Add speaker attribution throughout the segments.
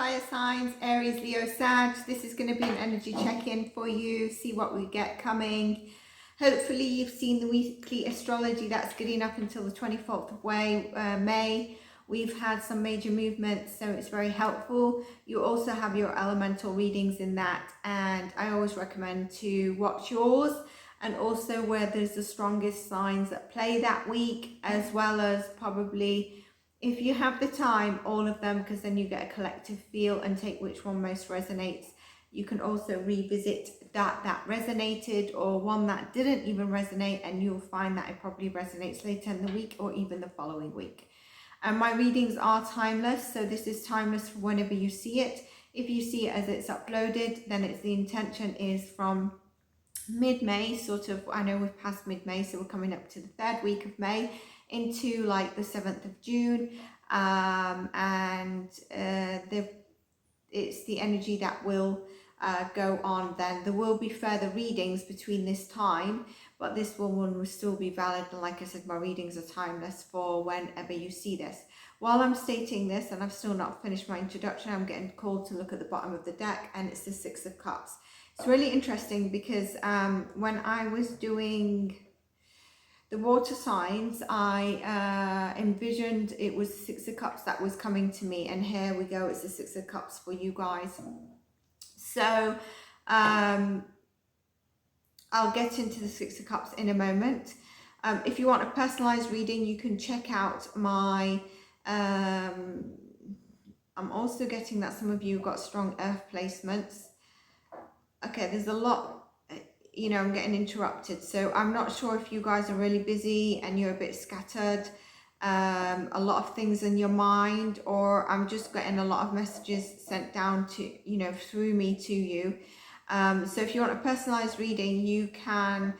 Speaker 1: fire signs, Aries, Leo, Sag. This is going to be an energy check-in for you, see what we get coming. Hopefully you've seen the weekly astrology that's getting up until the 24th of May. We've had some major movements, so it's very helpful. You also have your elemental readings in that, and I always recommend to watch yours, and also where there's the strongest signs at play that week, as well as probably, if you have the time, all of them, because then you get a collective feel and take which one most resonates. You can also revisit that resonated, or one that didn't even resonate, and you'll find that it probably resonates later in the week or even the following week. And my readings are timeless, so this is timeless for whenever you see it. If you see it as it's uploaded, then it's the intention is from mid-May, sort of. I know we've passed mid-May, so we're coming up to the 3rd week of May into like the 7th of June, it's the energy that will go on then. There will be further readings between this time, but this one will still be valid, and like I said, my readings are timeless for whenever you see this. While I'm stating this, and I've still not finished my introduction, I'm getting called to look at the bottom of the deck, and it's the 6 of Cups. It's really interesting because when I was doing the water signs, I envisioned it was 6 of Cups that was coming to me, and here we go, it's the 6 of Cups for you guys. So I'll get into the 6 of Cups in a moment. If you want a personalized reading, you can check out my I'm also getting that some of you got strong earth placements. Okay, there's a lot, you know, I'm getting interrupted, so I'm not sure if you guys are really busy and you're a bit scattered, a lot of things in your mind, or I'm just getting a lot of messages sent down to, you know, through me to you. So if you want a personalized reading, you can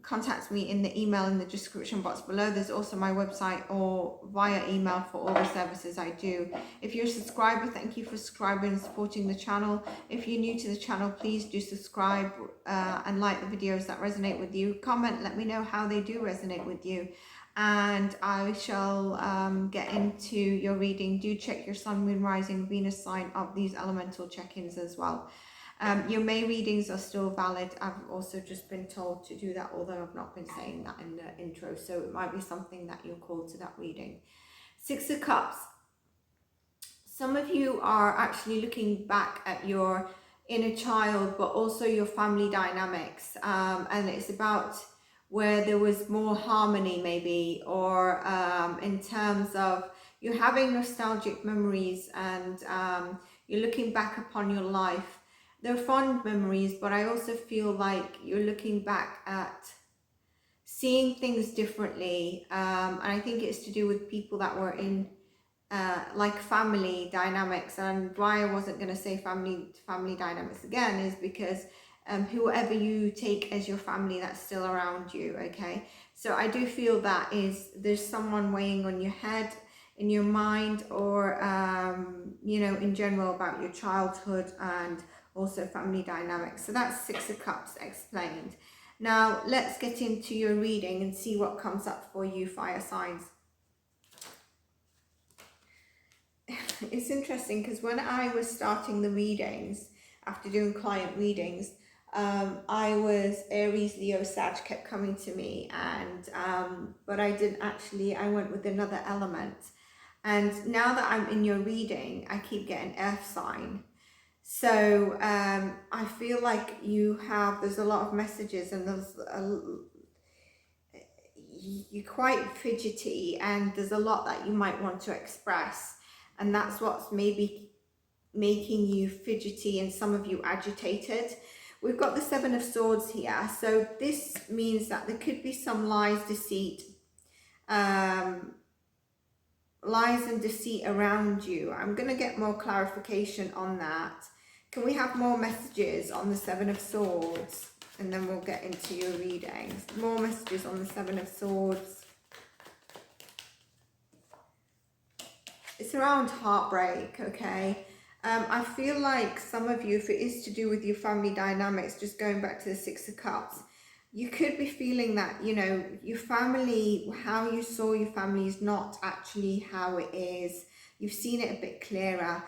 Speaker 1: contact me in the email in the description box below. There's also my website or via email for all the services I do. If you're a subscriber, thank you for subscribing and supporting the channel. If you're new to the channel, please do subscribe and like the videos that resonate with you. Comment, let me know how they do resonate with you, and I shall get into your reading. Do check your sun, moon, rising, Venus sign of these elemental check-ins as well. Your May readings are still valid. I've also just been told to do that, although I've not been saying that in the intro, so it might be something that you're called to that reading. 6 of Cups. Some of you are actually looking back at your inner child, but also your family dynamics, and it's about where there was more harmony maybe, or in terms of you're having nostalgic memories, and you're looking back upon your life. They're fond memories, but I also feel like you're looking back at seeing things differently, and I think it's to do with people that were in like family dynamics. And why I wasn't going to say family dynamics again is because whoever you take as your family, that's still around you. Okay, so I do feel that there's someone weighing on your head, in your mind, or you know, in general, about your childhood and also family dynamics. So that's 6 of Cups explained. Now let's get into your reading and see what comes up for you, fire signs. It's interesting because when I was starting the readings, after doing client readings, I was Aries, Leo, Sag kept coming to me, and but I didn't actually, I went with another element. And now that I'm in your reading, I keep getting earth sign. So I feel like there's a lot of messages, and you're quite fidgety, and there's a lot that you might want to express, and that's what's maybe making you fidgety and some of you agitated. We've got the 7 of Swords here, so this means that there could be some lies, deceit, lies and deceit around you. I'm going to get more clarification on that. Can we have more messages on the 7 of Swords? And then we'll get into your readings. More messages on the 7 of Swords. It's around heartbreak, okay? I feel like some of you, if it is to do with your family dynamics, just going back to the 6 of Cups, you could be feeling that, you know, your family, how you saw your family is not actually how it is. You've seen it a bit clearer.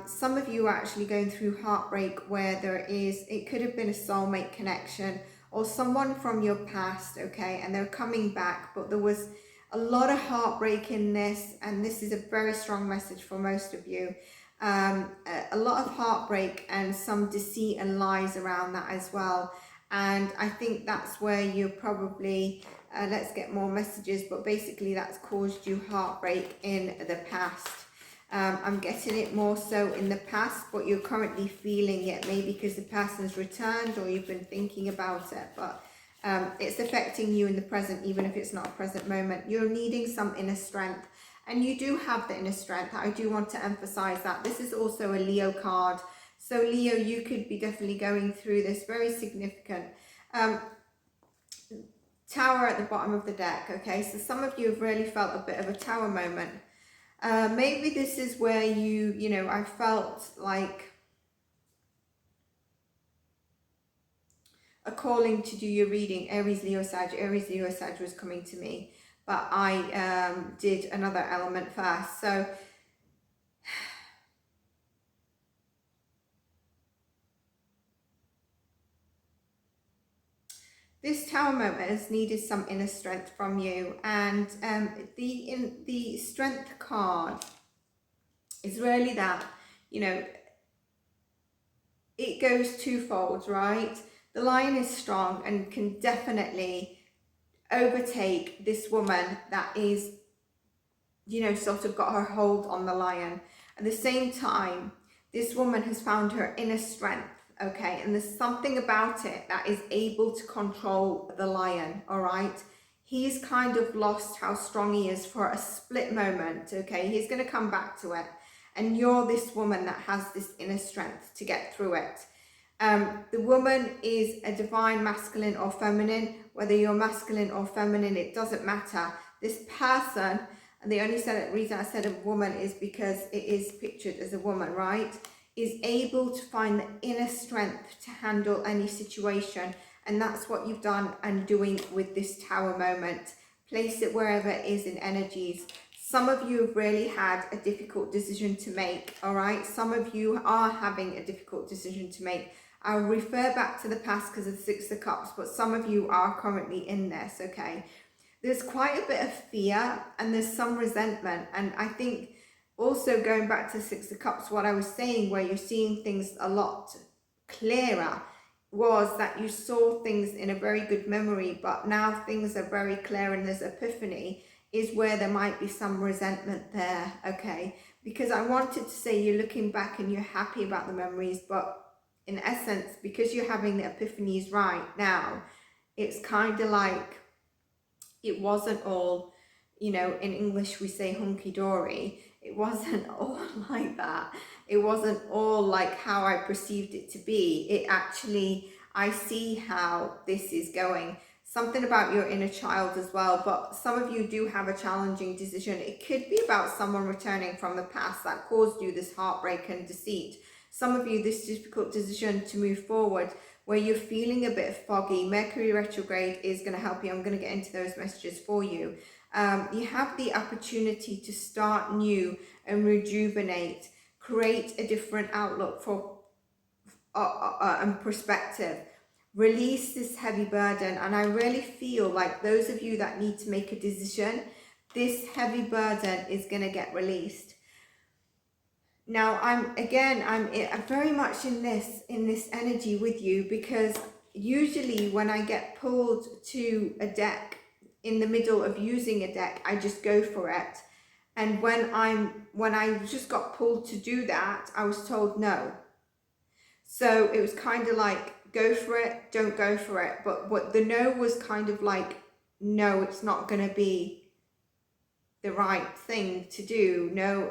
Speaker 1: Some of you are actually going through heartbreak where it could have been a soulmate connection or someone from your past, okay, and they're coming back, but there was a lot of heartbreak in this, and this is a very strong message for most of you. A lot of heartbreak and some deceit and lies around that as well. And I think that's where you're probably, let's get more messages, but basically that's caused you heartbreak in the past. I'm getting it more so in the past, but you're currently feeling it, maybe because the person's returned or you've been thinking about it, but it's affecting you in the present, even if it's not a present moment. You're needing some inner strength, and you do have the inner strength. I do want to emphasize that. This is also a Leo card. So Leo, you could be definitely going through this very significant tower at the bottom of the deck. Okay, so some of you have really felt a bit of a tower moment. Maybe this is where you know, I felt like a calling to do your reading. Aries, Leo, Sag was coming to me, but I did another element first. So this tower moment has needed some inner strength from you, and the strength card is really that, you know, it goes twofold, right? The lion is strong and can definitely overtake this woman that is, you know, sort of got her hold on the lion. At the same time, this woman has found her inner strength, okay? And there's something about it that is able to control the lion, all right? He's kind of lost how strong he is for a split moment, okay? He's going to come back to it. And you're this woman that has this inner strength to get through it. The woman is a divine masculine or feminine. Whether you're masculine or feminine, it doesn't matter. This person, and the only reason I said a woman is because it is pictured as a woman, right? Is able to find the inner strength to handle any situation. And that's what you've done and doing with this tower moment. Place it wherever it is in energies. Some of you have really had a difficult decision to make, all right? Some of you are having a difficult decision to make. I'll refer back to the past because of the Six of Cups, but some of you are currently in this, okay? There's quite a bit of fear and there's some resentment. And I think also going back to Six of Cups, what I was saying, where you're seeing things a lot clearer, was that you saw things in a very good memory, but now things are very clear and there's epiphany, is where there might be some resentment there, okay? Because I wanted to say you're looking back and you're happy about the memories, but in essence, because you're having the epiphanies right now, it's kind of like it wasn't all, you know, in English we say hunky-dory. It wasn't all like that. It wasn't all like how I perceived it to be. It actually, I see how this is going. Something about your inner child as well, but some of you do have a challenging decision. It could be about someone returning from the past that caused you this heartbreak and deceit. Some of you, this difficult decision to move forward where you're feeling a bit foggy. Mercury retrograde is going to help you. I'm going to get into those messages for you. You have the opportunity to start new and rejuvenate, create a different outlook for and perspective. Release this heavy burden, and I really feel like those of you that need to make a decision, this heavy burden is going to get released. Now I'm very much in this energy with you, because usually when I get pulled to a deck in the middle of using a deck, I just go for it. And when I just got pulled to do that, I was told no. So it was kind of like, go for it, don't go for it. But what the no was kind of like, no, it's not going to be the right thing to do. No,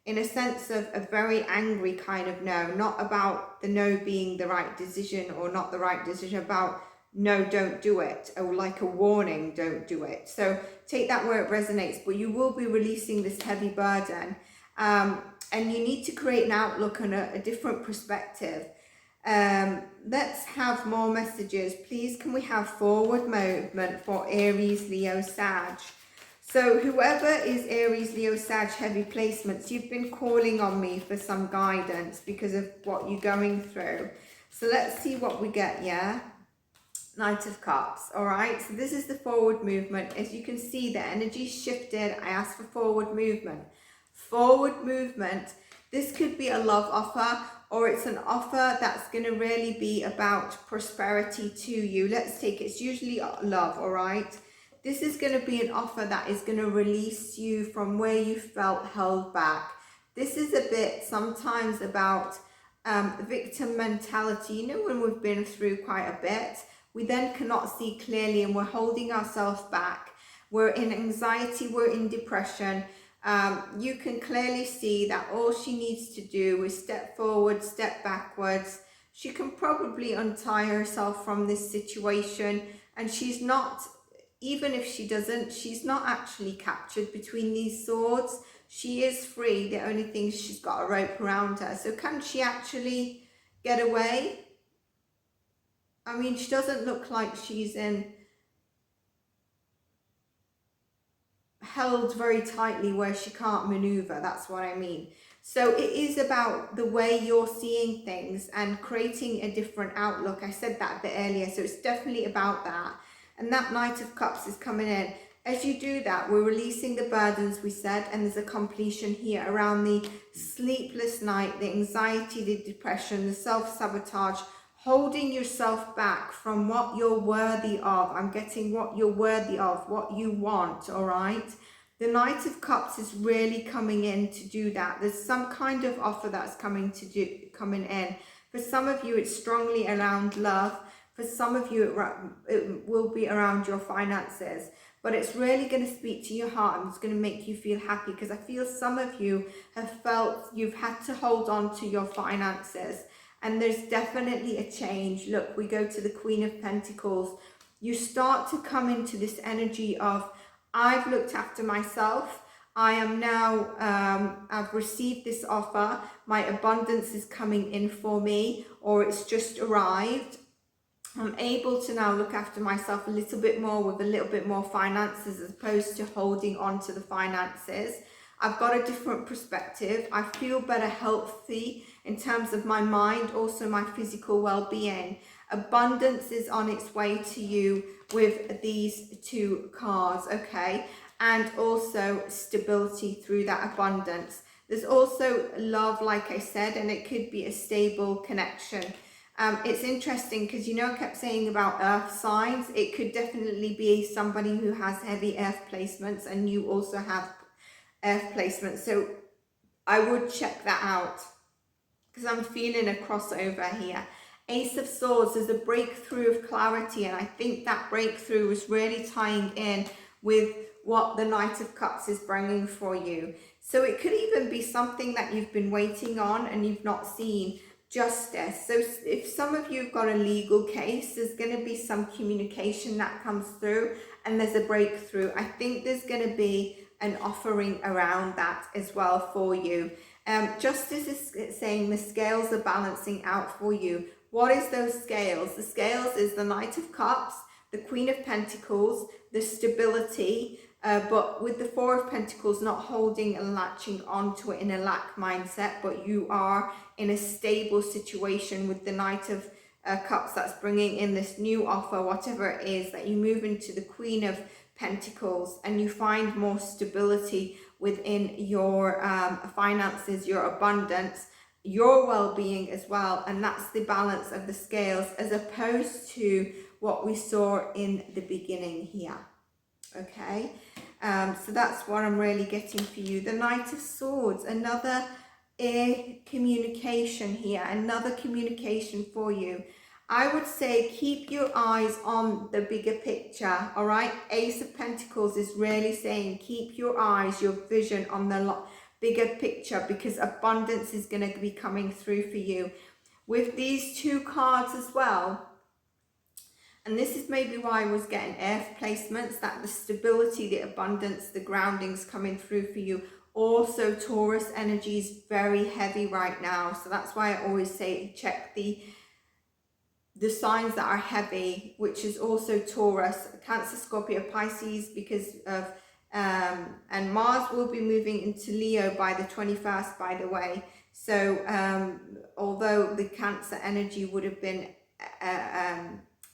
Speaker 1: in a sense of a very angry kind of no, not about the no being the right decision or not the right decision, about no, don't do it, or like a warning, don't do it. So take that where it resonates, but you will be releasing this heavy burden. And you need to create an outlook and a different perspective. Let's have more messages. Please, can we have forward movement for Aries, Leo, Sag? So whoever is Aries, Leo, Sag, heavy placements, you've been calling on me for some guidance because of what you're going through. So let's see what we get, yeah? Knight of Cups, all right? So this is the forward movement. As you can see, the energy shifted. I asked for forward movement. Forward movement. This could be a love offer, or it's an offer that's going to really be about prosperity to you. Let's take it. It's usually love, all right? This is going to be an offer that is going to release you from where you felt held back. This is a bit sometimes about victim mentality. You know, when we've been through quite a bit, we then cannot see clearly and we're holding ourselves back. We're in anxiety, we're in depression. You can clearly see that all she needs to do is step forward, step backwards. She can probably untie herself from this situation, and she's not, even if she doesn't, she's not actually captured between these swords. She is free. The only thing is she's got a rope around her. So can she actually get away? I mean, she doesn't look like she's held very tightly where she can't maneuver. That's what I mean. So it is about the way you're seeing things and creating a different outlook. I said that a bit earlier, so it's definitely about that. And that Knight of Cups is coming in. As you do that, we're releasing the burdens, we said, and there's a completion here around the sleepless night, the anxiety, the depression, the self-sabotage, holding yourself back from what you're worthy of. I'm getting what you're worthy of, what you want, all right? The Knight of Cups is really coming in to do that. There's some kind of offer that's coming in. For some of you, it's strongly around love. For some of you, it will be around your finances. But it's really going to speak to your heart and it's going to make you feel happy, because I feel some of you have felt you've had to hold on to your finances. And there's definitely a change. Look, we go to the Queen of Pentacles. You start to come into this energy of, I've looked after myself. I am now, I've received this offer. My abundance is coming in for me, or it's just arrived. I'm able to now look after myself a little bit more with a little bit more finances, as opposed to holding on to the finances. I've got a different perspective. I feel better, healthy in terms of my mind, also my physical well-being. Abundance is on its way to you with these two cards, okay? And also stability through that abundance. There's also love, like I said, and it could be a stable connection. It's interesting because, you know, I kept saying about earth signs. It could definitely be somebody who has heavy earth placements, and you also have earth placements. So I would check that out, because I'm feeling a crossover here. Ace of Swords is a breakthrough of clarity, and I think that breakthrough is really tying in with what the Knight of Cups is bringing for you. So it could even be something that you've been waiting on and you've not seen justice. So if some of you have got a legal case, there's going to be some communication that comes through and there's a breakthrough. I think there's going to be an offering around that as well for you. Justice is saying the scales are balancing out for you. What is those scales? The scales is the Knight of Cups, the Queen of Pentacles, the stability, but with the Four of Pentacles, not holding and latching onto it in a lack mindset, but you are in a stable situation with the Knight of Cups that's bringing in this new offer, whatever it is, that you move into the Queen of Pentacles and you find more stability within your finances, your abundance, your well-being as well. And that's the balance of the scales, as opposed to what we saw in the beginning here. Okay, so that's what I'm really getting for you. The Knight of Swords, another communication here, another communication for you. I would say keep your eyes on the bigger picture, all right? Ace of Pentacles is really saying keep your eyes, your vision on the bigger picture, because abundance is going to be coming through for you. With these two cards as well, and this is maybe why I was getting earth placements, that the stability, the abundance, the groundings coming through for you. Also, Taurus energy is very heavy right now. So that's why I always say check the signs that are heavy, which is also Taurus, Cancer, Scorpio, Pisces, because of And Mars will be moving into Leo by the 21st, by the way. So although the Cancer energy would have been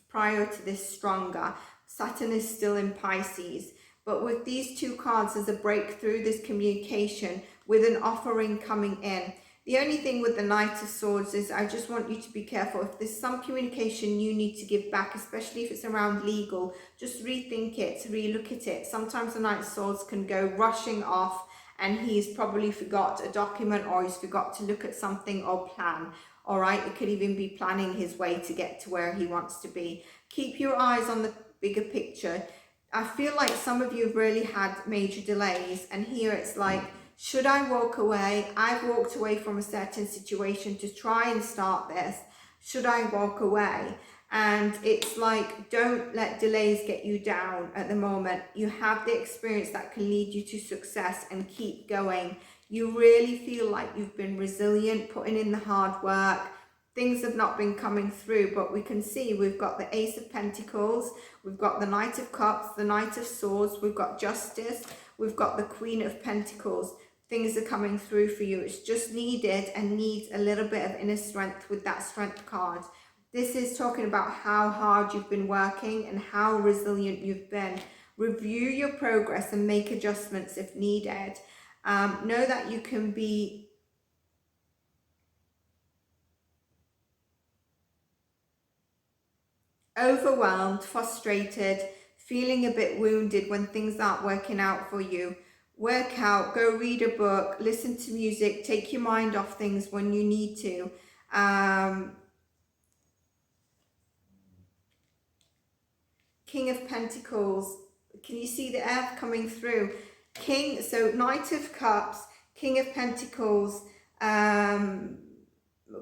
Speaker 1: prior to this stronger, Saturn is still in Pisces. But with these two cards, there's a breakthrough, this communication with an offering coming in. The only thing with the Knight of Swords is I just want you to be careful. If there's some communication you need to give back, especially if it's around legal, just rethink it, relook at it. Sometimes the Knight of Swords can go rushing off and he's probably forgot a document or he's forgot to look at something or plan. All right, it could even be planning his way to get to where he wants to be. Keep your eyes on the bigger picture. I feel like some of you have really had major delays, and here it's like, should I walk away? I've walked away from a certain situation to try and start this. Should I walk away? And it's like, don't let delays get you down at the moment. You have the experience that can lead you to success, and keep going. You really feel like you've been resilient, putting in the hard work. Things have not been coming through, but we can see we've got the Ace of Pentacles, we've got the Knight of Cups, the Knight of Swords, we've got Justice, we've got the Queen of Pentacles. Things are coming through for you. It's just needed and needs a little bit of inner strength with that Strength card. This is talking about how hard you've been working and how resilient you've been. Review your progress and make adjustments if needed. Know that you can be overwhelmed, frustrated, feeling a bit wounded when things aren't working out for you. Work out, go read a book, listen to music, take your mind off things when you need to. King of Pentacles, can you see the earth coming through? King, so Knight of Cups, King of Pentacles,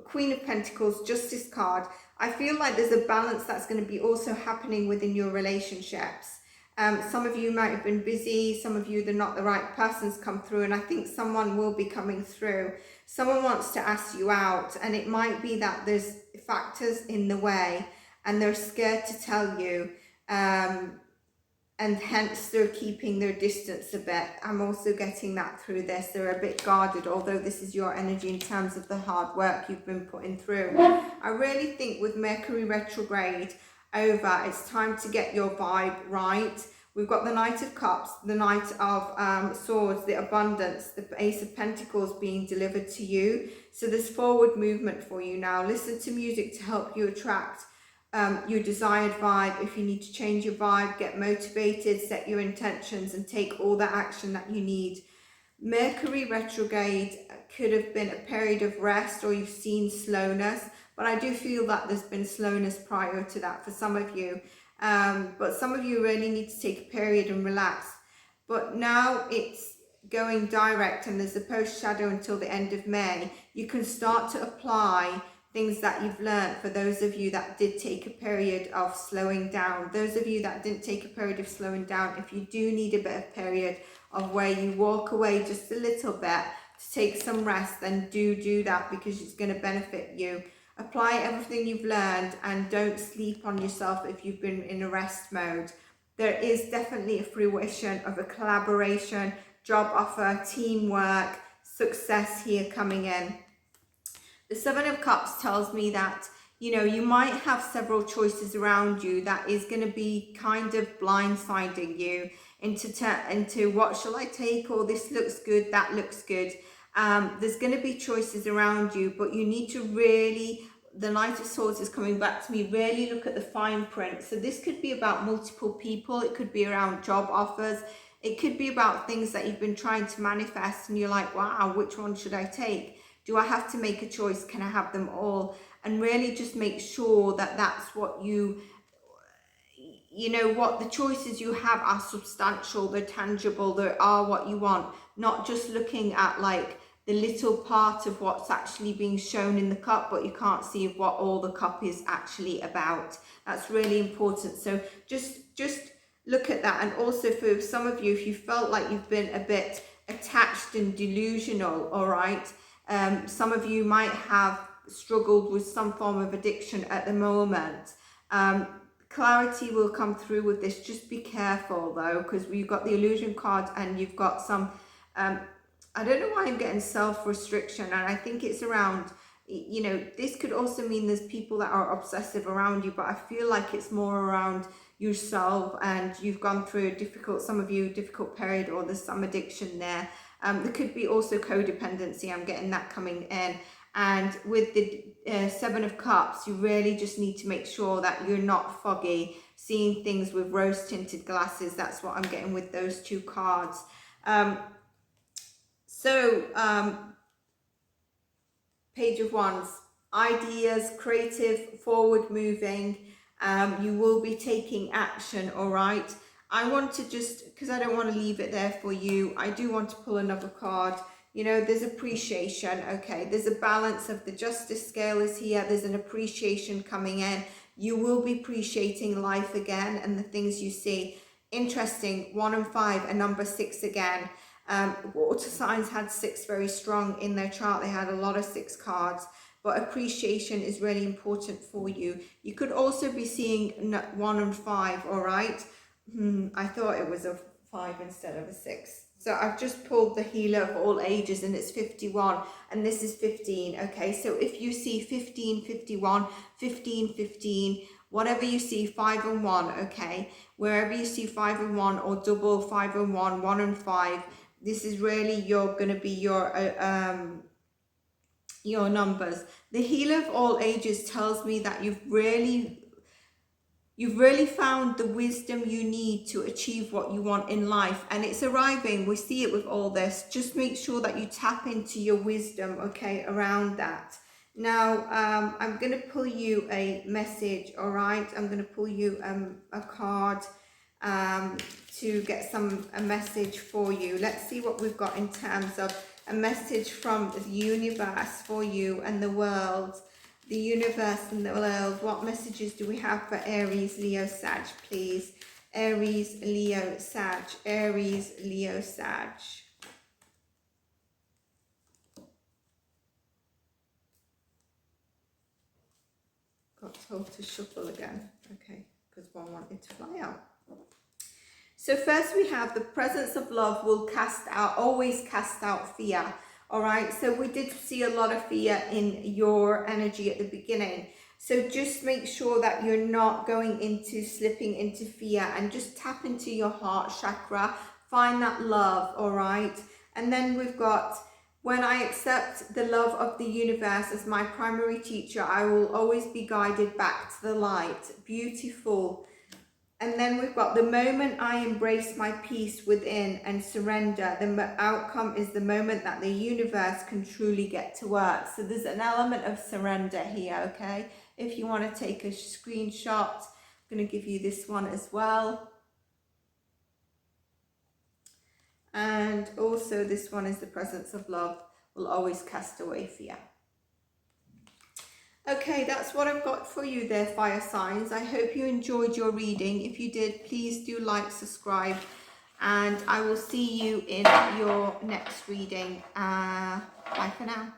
Speaker 1: Queen of Pentacles, Justice card. I feel like there's a balance that's going to be also happening within your relationships. Some of you might have been busy, some of you, they're not the right person's come through, and I think someone will be coming through. Someone wants to ask you out, and it might be that there's factors in the way and they're scared to tell you, and hence they're keeping their distance a bit. I'm also getting that through this. They're a bit guarded, although this is your energy in terms of the hard work you've been putting through. I really think with Mercury retrograde over, it's time to get your vibe right. We've got the Knight of Cups, the Knight of Swords, the abundance, the Ace of Pentacles being delivered to you. So there's forward movement for you now. Listen to music to help you attract your desired vibe. If you need to change your vibe, get motivated, set your intentions and take all the action that you need. Mercury retrograde could have been a period of rest, or you've seen slowness, but I do feel that there's been slowness prior to that for some of you. But some of you really need to take a period and relax. But now it's going direct, and there's a post shadow until the end of May. You can start to apply things that you've learned for those of you that did take a period of slowing down. Those of you that didn't take a period of slowing down, if you do need a bit of period of where you walk away just a little bit to take some rest, then do that, because it's going to benefit you. Apply everything you've learned and don't sleep on yourself if you've been in a rest mode. There is definitely a fruition of a collaboration, job offer, teamwork, success here coming in. The Seven of Cups tells me that, you know, you might have several choices around you that is going to be kind of blindsiding you into what shall I take, or this looks good, that looks good. There's going to be choices around you, but you need to really, the Knight of Swords is coming back to me, really look at the fine print. So this could be about multiple people. It could be around job offers. It could be about things that you've been trying to manifest and you're like, wow, which one should I take? Do I have to make a choice? Can I have them all? And really just make sure that that's what you know, what the choices you have are substantial, they're tangible, they are what you want. Not just looking at like the little part of what's actually being shown in the cup, but you can't see what all the cup is actually about. That's really important. So just look at that. And also for some of you, if you felt like you've been a bit attached and delusional, all right, some of you might have struggled with some form of addiction at the moment. clarity will come through with this. Just be careful though, because you've got the illusion card and you've got some, I don't know why I'm getting self-restriction, and I think it's around, you know, this could also mean there's people that are obsessive around you, but I feel like it's more around yourself, and you've gone through a difficult, some of you, difficult period, or there's some addiction there. There could be also codependency. I'm getting that coming in. And with the Seven of Cups, you really just need to make sure that you're not foggy, seeing things with rose-tinted glasses. That's what I'm getting with those two cards. Page of Wands, ideas, creative, forward-moving. You will be taking action, all right? I want to just, because I don't want to leave it there for you, I do want to pull another card. You know, there's appreciation, okay? There's a balance of the justice scale is here. There's an appreciation coming in. You will be appreciating life again and the things you see. Interesting, 1 and 5 and number 6 again. Water signs had 6 very strong in their chart. They had a lot of 6 cards, but appreciation is really important for you. You could also be seeing 1 and 5, all right? I thought it was a 5 instead of a 6. So I've just pulled the healer of all ages, and it's 51, and this is 15, okay? So if you see 15, 51, 15, 15, whatever you see, 5 and 1, okay? Wherever you see 5 and 1 or double 5 and 1, 1 and 5, this is really going to be your numbers. The healer of all ages tells me that you've really found the wisdom you need to achieve what you want in life, and it's arriving. We see it with all this. Just make sure that you tap into your wisdom, okay, around that. Now, I'm going to pull you a message, all right? I'm going to pull you a card to get a message for you. Let's see what we've got in terms of a message from the universe for you and the world. The universe and the world. What messages do we have for Aries, Leo, Sag, please? Aries, Leo, Sag. Aries, Leo, Sag. Got told to shuffle again. Okay, because one wanted to fly out. So first we have the presence of love will always cast out fear. All right, so we did see a lot of fear in your energy at the beginning. So just make sure that you're not slipping into fear, and just tap into your heart chakra. Find that love, all right? And then we've got, when I accept the love of the universe as my primary teacher, I will always be guided back to the light. Beautiful. And then we've got the moment I embrace my peace within and surrender, the outcome is the moment that the universe can truly get to work. So there's an element of surrender here, okay? If you want to take a screenshot, I'm going to give you this one as well. And also this one is the presence of love will always cast away fear. Okay, that's what I've got for you there, fire signs. I hope you enjoyed your reading. If you did, please do like, subscribe, and I will see you in your next reading. Bye for now.